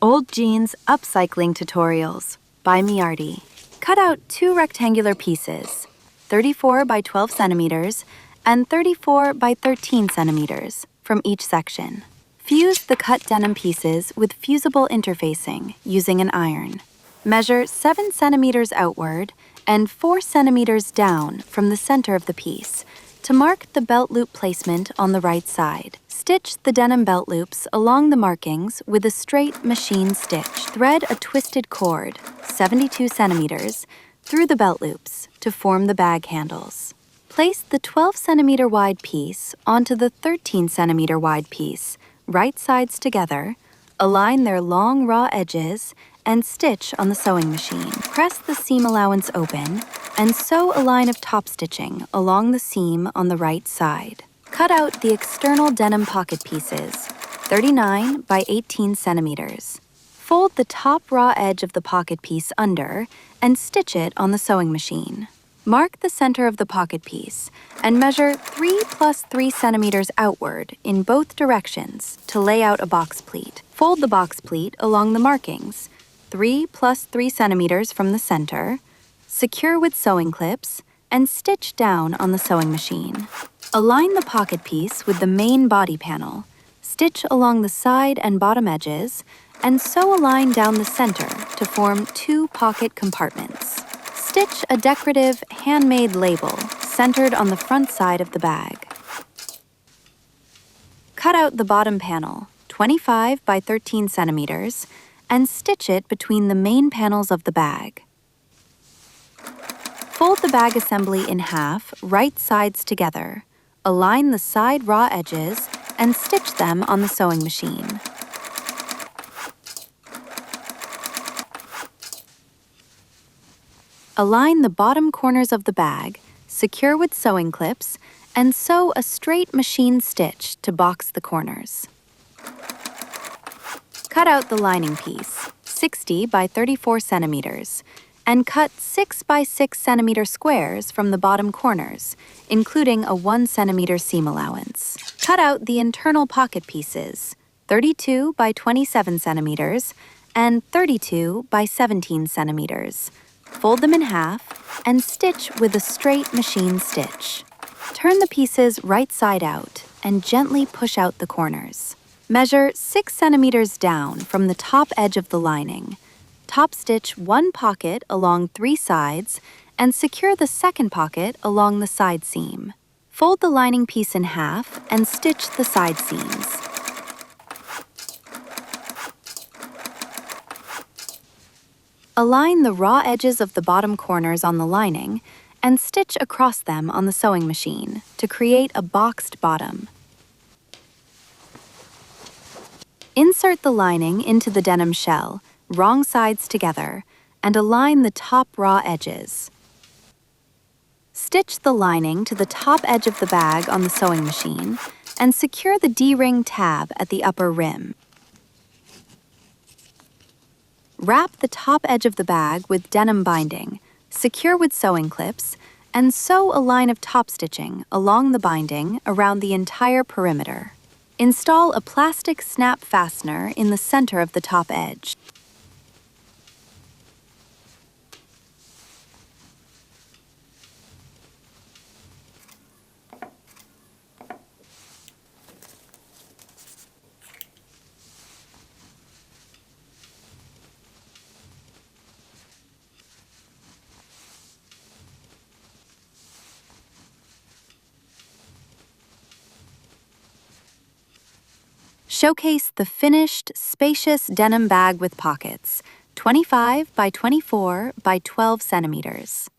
Old Jeans Upcycling Tutorials by Miarti. Cut out 2 rectangular pieces, 34 by 12 centimeters and 34 by 13 centimeters from each section. Fuse the cut denim pieces with fusible interfacing using an iron. Measure 7 centimeters outward and 4 centimeters down from the center of the piece to mark the belt loop placement on the right side. Stitch the denim belt loops along the markings with a straight machine stitch. Thread a twisted cord, 72 centimeters, through the belt loops to form the bag handles. Place the 12 centimeter wide piece onto the 13 centimeter wide piece, right sides together, align their long raw edges, and stitch on the sewing machine. Press the seam allowance open and sew a line of top stitching along the seam on the right side. Cut out the external denim pocket pieces, 39 by 18 centimeters. Fold the top raw edge of the pocket piece under and stitch it on the sewing machine. Mark the center of the pocket piece and measure 3 plus 3 centimeters outward in both directions to lay out a box pleat. Fold the box pleat along the markings, 3 plus 3 centimeters from the center, secure with sewing clips, and stitch down on the sewing machine. Align the pocket piece with the main body panel, stitch along the side and bottom edges, and sew a line down the center to form 2 pocket compartments. Stitch a decorative handmade label centered on the front side of the bag. Cut out the bottom panel, 25 by 13 centimeters, and stitch it between the main panels of the bag. Fold the bag assembly in half, right sides together. Align the side raw edges and stitch them on the sewing machine. Align the bottom corners of the bag, secure with sewing clips, and sew a straight machine stitch to box the corners. Cut out the lining piece, 60 by 34 centimeters, and cut 6 by 6 centimeter squares from the bottom corners, including a 1 centimeter seam allowance. Cut out the internal pocket pieces, 32 by 27 centimeters and 32 by 17 centimeters. Fold them in half and stitch with a straight machine stitch. Turn the pieces right side out and gently push out the corners. Measure 6 centimeters down from the top edge of the lining. Top stitch 1 pocket along 3 sides and secure the second pocket along the side seam. Fold the lining piece in half and stitch the side seams. Align the raw edges of the bottom corners on the lining and stitch across them on the sewing machine to create a boxed bottom. Insert the lining into the denim shell, wrong sides together, and align the top raw edges. Stitch the lining to the top edge of the bag on the sewing machine and secure the D-ring tab at the upper rim. Wrap the top edge of the bag with denim binding, secure with sewing clips, and sew a line of top stitching along the binding around the entire perimeter. Install a plastic snap fastener in the center of the top edge. Showcase the finished, spacious denim bag with pockets, 25 by 24 by 12 centimeters.